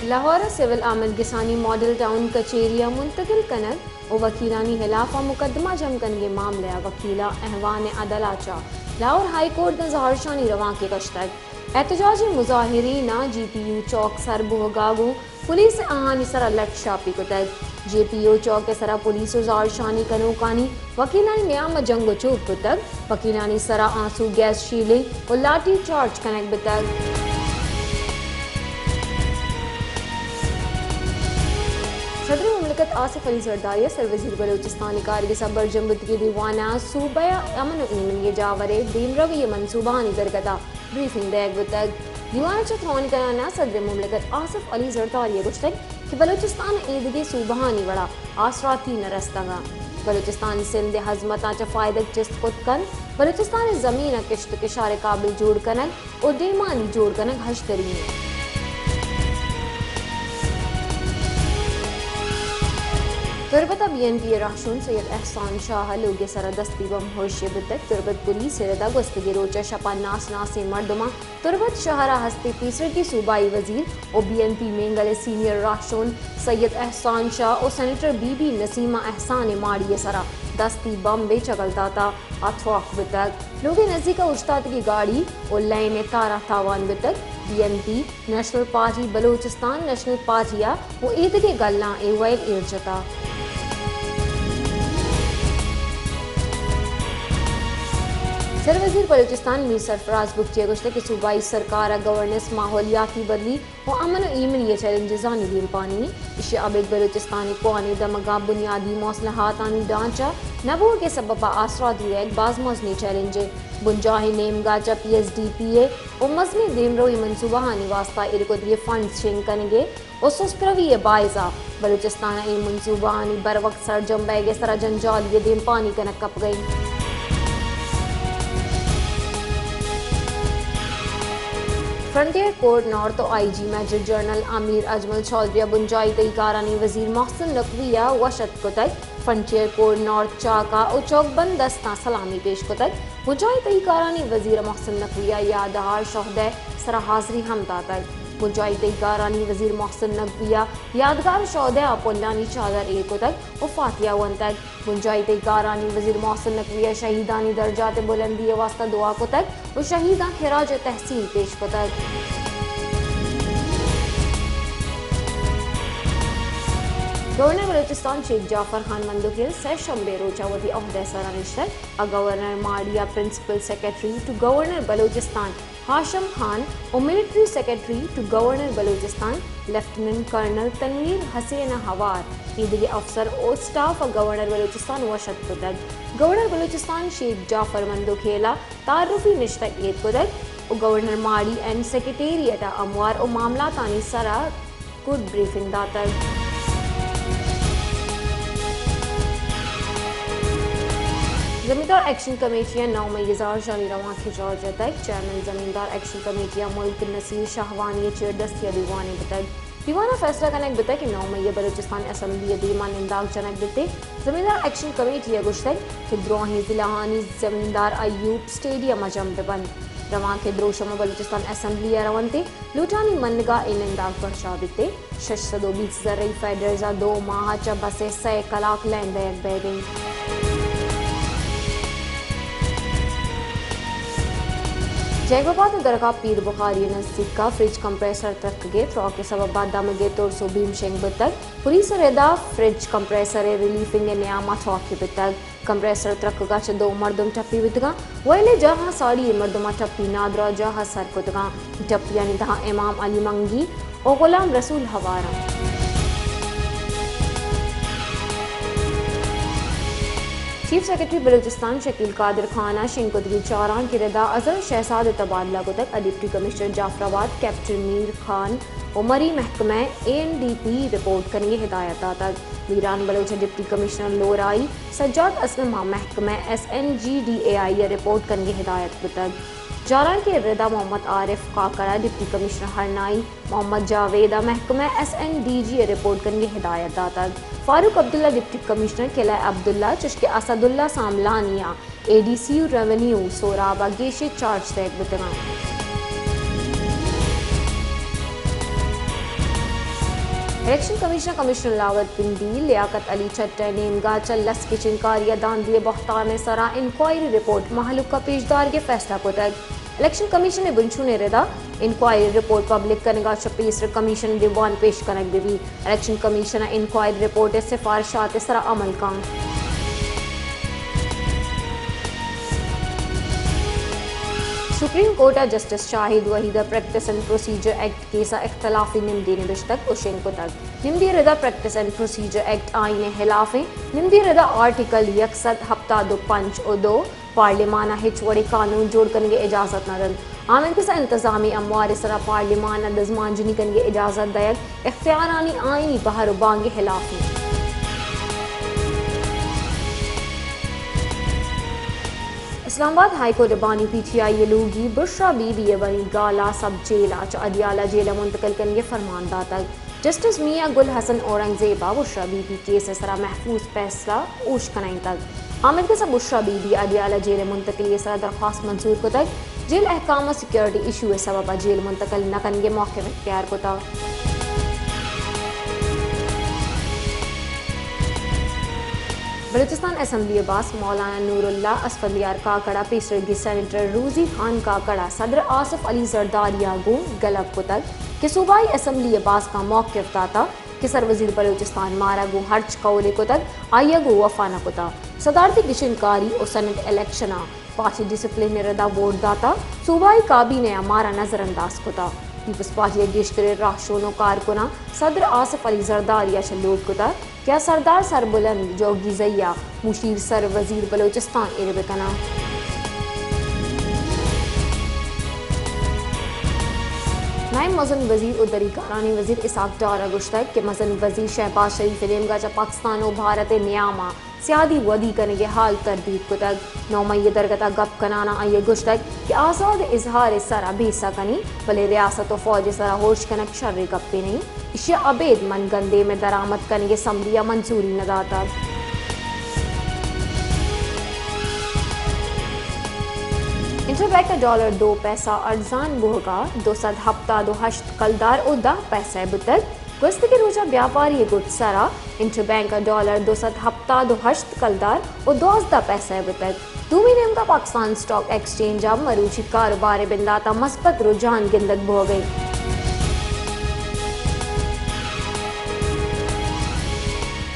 Lahore civil آمد گسانی model town کچیریا منتقل king و وکیلانی خلاف مقدمہ جم کنگے معاملہ وکیلا احوان عدالچہ لاہور ہائی کورٹ ظہر شانی رواں کے کشتگ احتجاجی مظاہرین جی پی یو چوک سر بہگاگو پولیس آہانی سرا لٹ شاپی کتگ جے پی او چوک سرا پولیس ظہر شانی کنوکانی وکیلانی نیام جنگ چوب کتگ وکیلانی سرا آنسو گیس شیلنگ و لاٹھی چارج کنگ بتگ صدر مملکت آصف علی زرداری سر وزیر بلوچستان کارگ صبر جمبتگی دیوانہ صوبہ امن و ایمن جاورے دیم روی منصوبانی درگتا بریفنگ دیگ بتگ دیوانہ چترون کرانا صدر مملکت آصف علی زرداری گشتگ کہ بلوچستان عیدگی صوبہانی وڑا آسراتی نرستگا بلوچستان سندھ حزمتا چا فائدہ چست خود کن بلوچستان زمین کشت کشار قابل جوڑ کنگ اور دیمانی جوڑ کنگ ہشترین تربت بی این پی راشون سید احسان شاہ لوگ سر دستی بم ہوش بتک تربت پولیس ردا گستگی روچہ شپا ناس ناسی مردما تربت شہرہ ہستی تیسرے کی صوبائی وزیر او B N P Mengal senior راشون سید احسان شاہ او سینیٹر بی بی نسیمہ احسان ماڑی سرا دستی بم بے چگلتا تا اتواق بتک لوگ نزدیک اشتات کی گاڑی اور لائن تارا تاوان بتک B N P national party Balochistan national پارٹیا وہ عید کے گلنا ایوائل ارجتا سر وزیر بلوچستان میر سرفراز بگٹی گشتہ کہ صوبائی سرکار گورننس ماحولیاتی بدلی و امن و ایمنی چیلنجز آنی دیم پانی اشی عبد بلوچستانی قوانی دمگا بنیادی موصلحات آنی ڈانچہ نبو کے سبب آسرات دیگ باز موزنی چیلنجے بنجاہی نیم گاچا پی ایس ڈی پی اے و مزمی دیم روی منصوبہ ہانی واسطہ ارکودری فنڈز شنگ کنگے و سسپروی باعثہ بلوچستان ای منصوبہ آنی بر وقت سر جنبے گے سر جنجالی دیم پانی کنک کپ گئی فرنٹیئر کورٹ نارتھ آئی جی میجر جنرل امیر اجمل چودھری بنجائی تئی کارانی وزیر محسن نقویہ وشت کتگ فرنٹیئر کورٹ نارتھ چاکا او چوک بند دستہ سلامی پیش کتگ بنجائی تئی کارانی وزیر محسن نقویہ یادہار شہدہ سرا حاضری ہم داتگ بنجائی تئی کارانی وزیر محسن نقویہ یادگار شہدہ پولانی چادر ایر کتگ و فاتحہ ونتگ بنجائی تئی کارانی وزیر محسن نقویہ شہیدانی درجات بلندی واسطہ دعا کتگ و شہیداں خراج تحسین پیش کتگ گورنر بلوچستان شیخ جعفر خان مندوکیل سہ شنبے روچہ وتی عہدہ سرا نشتر گورنر ماڑیا principal secretary to governor Balochistan Hashim Khan اور military secretary to governor Balochistan lieutenant colonel Tanveer Hussain ہوار عیدگی افسر اور سٹاف گورنر بلوچستان وشت کتگ گورنر بلوچستان شیخ جعفر مندوکیلا تعارفی نشتر عید کتگ اور گورنر ماڑی اینڈ سیکرٹیریٹ اموار اور معاملات آنی سرا گڈ بریفنگ داتگ زمیندار ایکشن کمیٹیاں 9 مئی ظہر شانی رواں کھچار جتگ چیئرمین زمیندار ایکشن کمیٹیاں ملک نصیر شاہوانی چیر دستیا دیوانی بتگ دیوانہ فیصلہ کنک بتگ کہ 9 مئی بلوچستان اسمبلی دیمان انداغ چنک بتے زمیندار ایکشن کمیٹی گشتگ کہ دروہی ضلعانی زمیندار ایوب اسٹیڈیم جم بند رواں کے دروشم بلوچستان اسمبلی رونتے لوٹانی منگا ان انداغ پرشا بتے 620 زرعی فیڈرزا 2 ماہ چا بسے 6 کلاک لین بیگ بہ گئی جیگ آباد درگاہ پیر بخاری نزدیک کا فریج کمپریسر ترک گے تھرو کے سبب بادام گے طور سو بھیم شنگ بتگ پولیس ردا فریج کمپریسر ریلیفنگ نیامات واقع بتگ کمپریسر ترک گا چ 2 مردم ٹپی بتگا ویلے جہاں ساڑی مردمہ ٹپی نادرا جہاں سر کتگا ٹپی یعنی تہا امام علی منگی اور غلام رسول Huwara chief secretary Balochistan Shakeel قادر خانہ شنکدگی چاران کی ردا اظہر شہزاد تبادلہ گتک ڈپٹی کمشنر جعفر آباد کیپٹن میر خان عمری محکمہ ANDP رپورٹ کرنے ہدایت تک ویران بلوچ ڈپٹی کمشنر لورائی سجاد اسلم محکمہ SNGDAI رپورٹ کرنے ہدایت گتک جاران کے ردا محمد عارف کاکڑا ڈپٹی کمشنر ہرنائی محمد جاویدہ محکمہ SNDG رپورٹ کرنے ہدایت داتگ فاروق عبداللہ ڈپٹی کمشنر قلعہ عبداللہ چشک اسد اللہ ساملانیہ ADC ریونیو سورابہ گیشے چارج تیک بتنا الیکشن کمشنر کمشنر لاوت پنڈی لیاقت علی چٹر نیمگا چلس کچن کاریہ داندی بہتان سرا انکوائری رپورٹ محلوق کا پیشدار کے فیصلہ کو تک الیکشن کمیشن نے بنچو نے ردا انکوائری رپورٹ پبلک کرنے کا چپیسر کمیشن دیوان پیش کنک بھی الیکشن کمیشن انکوائری رپورٹ سفارشات سرا عمل کام سپریم کورٹ جسٹس شاہد وحیدہ پریکٹس اینڈ پروسیجر ایکٹ کیسا اختلافی نمدی نبشتک اوشین کو تک نمدی ردا پریکٹس اینڈ پروسیجر ایکٹ آئین خلافیں نمدی ردا آرٹیکل 107 اور 2 پارلیمانہ ہچوڑی قانون جوڑ کرنے اجازت نہ دن آمد کسا انتظامی اموار سرا پارلیمانہ دزمانجنی کرنے اجازت دیت اختیارانی آئینی بہر و بانگ خلافیں اسلام آباد ہائی کورٹ بانی پی ٹی آئی لوگی بشرا بی بی بنی گالا سب جیلا ادیالہ جیلا منتقل کرنے فرمان داتا جسٹس میاں گل حسن اورنگزیبا بشرا بی بی کیس سرا محفوظ فیصلہ اوش کنائیں تک آمد کے سب بشرا بی بی ادیالہ جیل منتقلی سرا درخواست منظور کو تک جیل احکام سیکیورٹی ایشو سبب جیل منتقل نہ کرنے موقع اختیار کو تھا بلوچستان اسمبلی باس مولانا نور اللہ اسفندیار کاکڑا پیشرگی سینیٹر روزی خان کاکڑا صدر آصف علی زرداریہ گو گلب کو تک کہ صوبائی اسمبلی باس کا موقف داتا کہ سر وزیر بلوچستان مارا گو ہرچ قولے کو تک آئیے گو وفانہ کو تا صدارتی کشن کاری اور سینٹ الیکشنہ پارٹی ڈسپلن نے ردا ووٹ داتا صوبائی کابینہ مارا نظر انداز کو تا پیپلز پارٹی گیشتر راہشونو کارکنہ صدر آصف علی زرداریہ شلوٹ کو تا کیا سردار سربلند جوگی زیا مشیر سر وزیر بلوچستان اربکنا نائب مزن وزیر ادری کارانی وزیر اسحاق ڈارا گشتک کہ مزن وزیر شہباز شریف نیمگا چا پاکستان و بھارت نیاما سیادی ودی کرنے کے حال تردید کو تک 9 مئی درگتا گپ کنانا آئیے گشتک کہ آزاد اظہار سرا بیسا کنی بلے ریاست و فوج سرا ہوش کنک شر گپی نہیں اشیاء عبید من گندے میں درآمد کرنے کے سمریہ منظوری نہ داتا انٹر بینک کا ڈالر 2 پیسہ ارزان بہگا 200 ہفتہ 2 کلدار اور 10 پیسہ بتک گست کے روزہ بیاپاری گٹ سرا انٹر بینک کا ڈالر 200 ہفتہ 2 کلدار اور 12 پیسہ بتک دومی نیم کا پاکستان سٹاک ایکسچینج اب مروچی کاروبار بنداتا مثبت رجحان گندک بہو گئی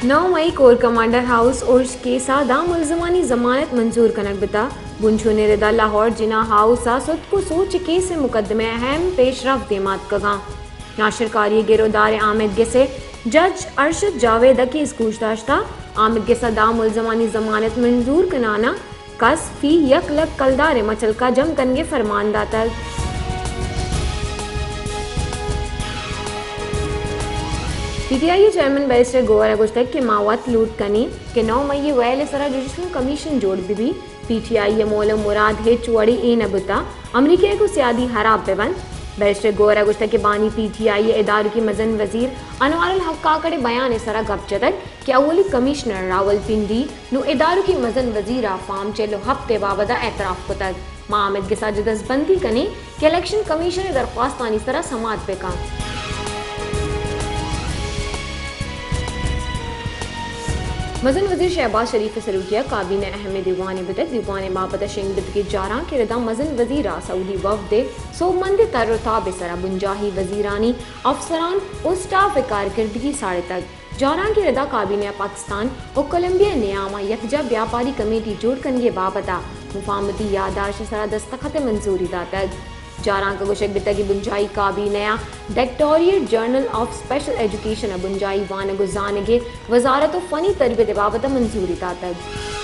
9 مئی کور کمانڈر ہاؤس اور کے سادہ ملزمانی ضمانت منظور کنک بتا بنچو نے ردا لاہور جنا ہاؤس سد کو سوچ کے سے مقدمے اہم پیش رفت دیمات کگاں ناشر کاری گرودار عامد گسے جج ارشد جاوید کی اس گوشتاشتہ عامد گسا دا ملزمانی ضمانت منظور کنانا کس فی 1 لک کلدار مچل کا جم کنگے فرمان داتا P T I chairman barrister Gohar گشتک کے ماوت لوٹ کنی کہ 9 مئی ویل سرا جوڈیشل کمیشن جوڑ بھی پی ٹی آئی مول مراد ہے چوڑی اے نبتا امریکہ کو سیادی حراب پہ بند بیرسٹر گوہر گشتک کے بانی پی ٹی آئی ادارے کی مزن وزیر انوار الحق کاکڑے بیان سرا گپ چتک کہ اولی کمشنر راول پنڈی نو اداروں کی مزن وزیرہ فام چلو ہفتے بابدہ اعتراف کو تک معامد کے ساتھ جدس بندی کنی کہ الیکشن کمیشن درخواست آنی سرا سماعت پہ کام مزن وزیر شہباز شریف سلوکیہ کابینہ اہم دیوان بدت دیوان بابت شنگت کی جاراں کے ردا مزن وزیرہ سعودی وفد سو مند تر تاب سرا بنجاہی وزیرانی افسران اور سٹاف کارکردگی ساڑے تک جاراں کے ردا کابینہ پاکستان اور کولمبیا نیاما یکجا بیاپاری کمیٹی جوڑ کنگے بابتا مفاہمتی یادداشت سرا دستخط منظوری داتک جاراں کا گوشک بتا کی بنجائی کابینہ directorate general of special education بنجائی وان گزانگے وزارت و فنی تربیت بابت منظوری داتک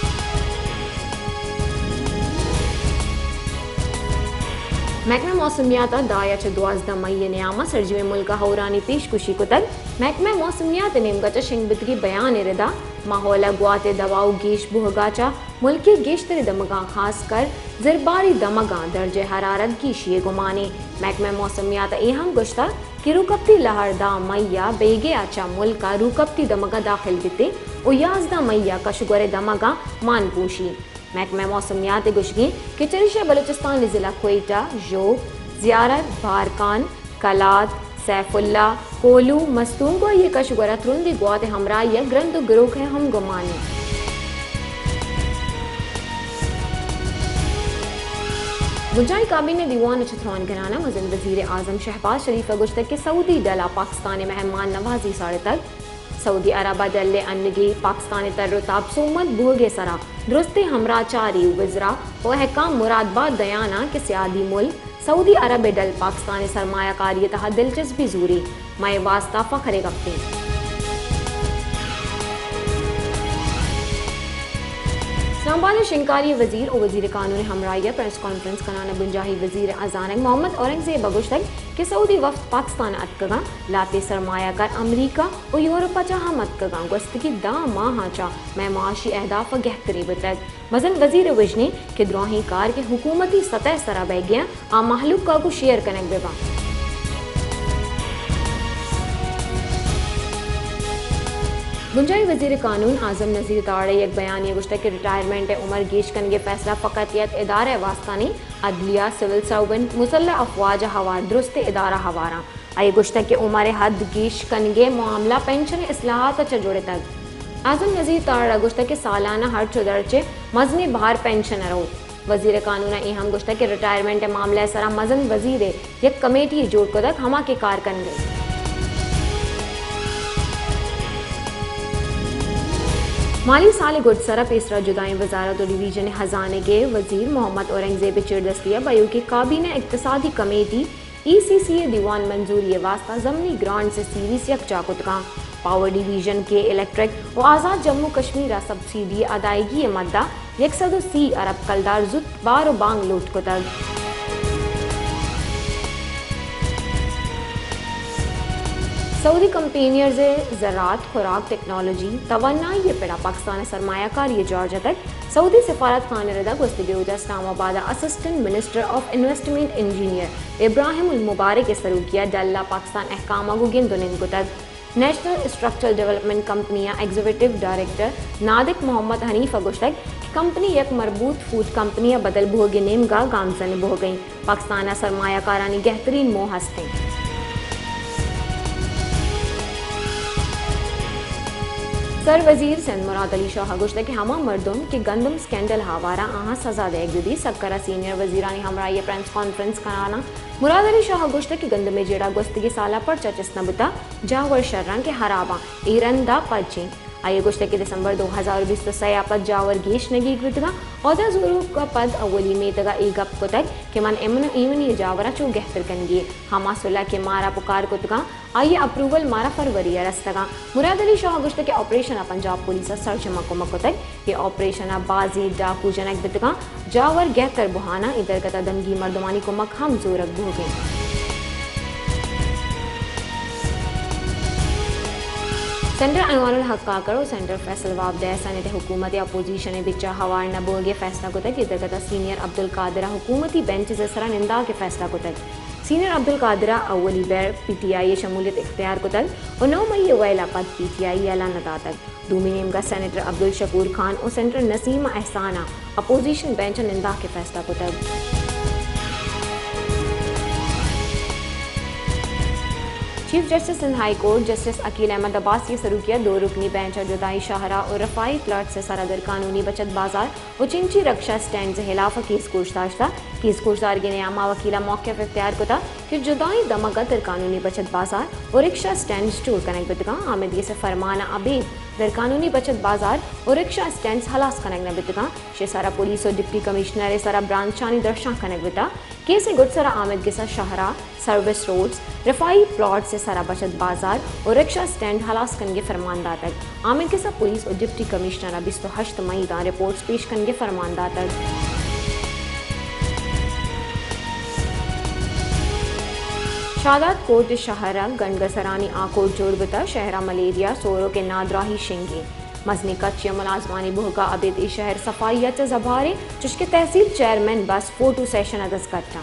محکمہ موسمیات دایا 12 مئی نیامہ سرجوے ملک حورانی پیش کشی کو تک محکمہ موسمیات نیمگا شنگ بتری بیان ردا ماحولا گوات دواؤ گیش بہگاچا ملکی گیشتر دمگاں خاص کر زرباری دمگاں درجہ حرارت کی شیئے گمانے محکمہ موسمیات اہم گشتہ کہ روکپتی لہر دا میا بیگے آچا ملکا روکپتی دمگاں داخل بیتے او 11 مئی کشگور دمگاں مان پوشی محکمہ موسمیات گشگی کہ چریشہ بلوچستان ضلع کوئٹہ جو زیارت بارکان کلات سیف اللہ کولو مستون کو یہ کش گرترون دی گوات ہمراہ یک گرند گروہ ہم گمانی گنجائی کابینہ دیوان چھتران گھرانہ مزن وزیر اعظم شہباز شریف گشتہ کے سعودی ڈلا پاکستان مہمان نوازی ساڑے تک سعودی عربہ دل انگی پاکستانی ترتاب سومت بھوگے سرا درست ہمراہ چاری وزراء و حکام مراد باد دیانا کہ سیادی ملک سعودی عرب ڈل پاکستانی سرمایہ کاری تحت دلچسپی زوری مائے واسطہ فخر گپتے اسلام آباد شنکاری وزیر و وزیر قانون ہمراہیہ پریس کانفرنس کنانہ بنجاہی وزیر ازانک محمد اورنگزیب گشتگ کہ سعودی وفد پاکستان اتکگاں لاتے سرمایہ کار امریکہ و یورپ چاہا متکگاں گستگی دا ماہاں چا میں معاشی اہداف گہتری بتگ مزن وزیر وجنی کہ دروہی کار کے حکومتی سطح سرا بہ گیا آ محلوق کا کو شیئر کنک بے گنجائی وزیر قانون اعظم نذیر تاڑے یک بیانیہ گشتہ کہ ریٹائرمنٹ عمر گیش کنگے فیصلہ فقط یک ادارہ واسطانی عدلیہ سول سرونٹ مسلح افواج ہوار درست ادارہ ہوارا آئے گشتہ کہ عمر حد گیش کنگے معاملہ پینشن اصلاحات اچھا جوڑے تک اعظم نذیر تاڑا گشتہ کہ سالانہ ہر چودرچے مزنی بہار پینشن رو وزیر قانون ہم گشتہ کہ ریٹائرمنٹ معاملہ سرا مزن وزیر یک کمیٹی جوڑ کو تک ہما کے کار کن گئے مالی سال گڈ سرا پیسرا جدائیں وزارت و ڈویژن خزانے کے وزیر محمد اورنگزیب چردستیہ بیو کی کابینہ اقتصادی کمیٹی ECC دیوان منظوری واسطہ ضمنی گرانٹ سے سیریز یک چاکتگاں پاور ڈویژن کے الیکٹرک و آزاد جموں کشمیر سبسیڈی ادائیگی مدہ 130 ارب کلدار زد بار و بانگ لوٹ کو تگ سعودی کمپینیز زراعت خوراک ٹیکنالوجی توانائی پیڑا پاکستان سرمایہ کاری جارجہ تک سعودی سفارت خانہ ردا گستگی Islamabad assistant minister of investment engineer Ibrahim المبارک سروکیہ ڈلہ پاکستان احکامہ کو گندن کو تک نیشنل اسٹرکچرل ڈیولپمنٹ کمپنیاں ایگزیکٹو ڈائریکٹر نادق محمد حنیف گشتگ کمپنی یک مربوط فوڈ کمپنیاں بدل بھوگے نیم گا گامزن بہو گئیں پاکستانہ سرمایہ کارانی بہترین موہ ہستیں سر وزیر سندھ مراد علی شاہ گشتہ کہ ہما مردم کہ گندم سکینڈل ہاوارا آہاں سزا دے گدی سکرا سینئر وزیرانی ہمراہی پریس کانفرنس کرانا مراد علی شاہ گشتہ کہ گندم جیڑا گستگی سالہ پر چچس نبتا جاور شرران کے حراباں ایرندا پچیں آئے گشتہ کہ دسمبر 2023 پد جاور گیش نگی گتگا عہدہ زورو کا پد اولی میں تگا ای گپ کو تک کہ من امن ایمنی جاورا چو گہتر کنگی ہما صلح کے مارا پکار کو تگا آئیے اپروول مارا فروری رستگا مراد علی شاہ گشتہ کے آپریشن پنجاب پولیس سرچ مکو مکو تک یہ آپریشن بازی ڈاکو جنک بتگا جاور گہتر بہانا ادھر کتا دنگی مردمانی کو مک ہم زورک بھو گئے سینٹر انوار الحق کاکر و سینٹر فیصل واب سنت حکومت اپوزیشن بچا ہوار نبوگے فیصلہ کو تک ادھر کتا سینئر عبدالقادرہ حکومتی بینچ سے سرا نندا کے فیصلہ کو تک سینئر عبدالقادرہ اولی بیر PTI شمولیت اختیار کو تک و 9 مئی ویلا پد PTI اعلان ندا تک دومی نیم کا سینیٹر عبدالشکور خان اور سینٹر نسیم احسانہ اپوزیشن بینچ نندا کے فیصلہ کو تک chief justice Sindh high court justice Aqeel Ahmed Abbas کی سروکیہ 2 رکنی بینچ جدائی شاہراہ اور رفائی پلاٹ سے سرادر قانونی بچت بازار و چنچی رکشا سٹینڈ سے خلاف کیس کوشتاش تھا کیس کوشدار کے نیامہ وکیلہ موقف اختیار کو تھا کہ جدائی دمگا در قانونی بچت بازار اور رکشا سٹینڈ سٹور کنک بتگا آمدگی سے فرمانہ عبید در قانونی بچت بازار اور رکشا سٹینڈ حلاس کنک نبتگا شسارا پولیس اور ڈپٹی کمشنر سارا برانچ چانی درشاں کنک بتا کیسے گڈ سرا آمد کے ساتھ شاہراہ سروس روڈز رفائی پلاٹ سے سارا بچت بازار اور رکشا سٹینڈ حلاس کنگے فرماندہ تک آمد کے ساتھ پولیس اور deputy commissioner 28 May the reports پیش کنگے فرماندہ تک شادات کوٹ شہرہ گنڈگسرانی آکوٹ جوڑ بتا شہرہ ملیریا سورو کے نادراہی شنگی مزنی کچیا ملازمانی بہگا عبید شہر صفائیت زبارے چشک تحصیل چیئرمین بس فوٹو سیشن ادس کرتا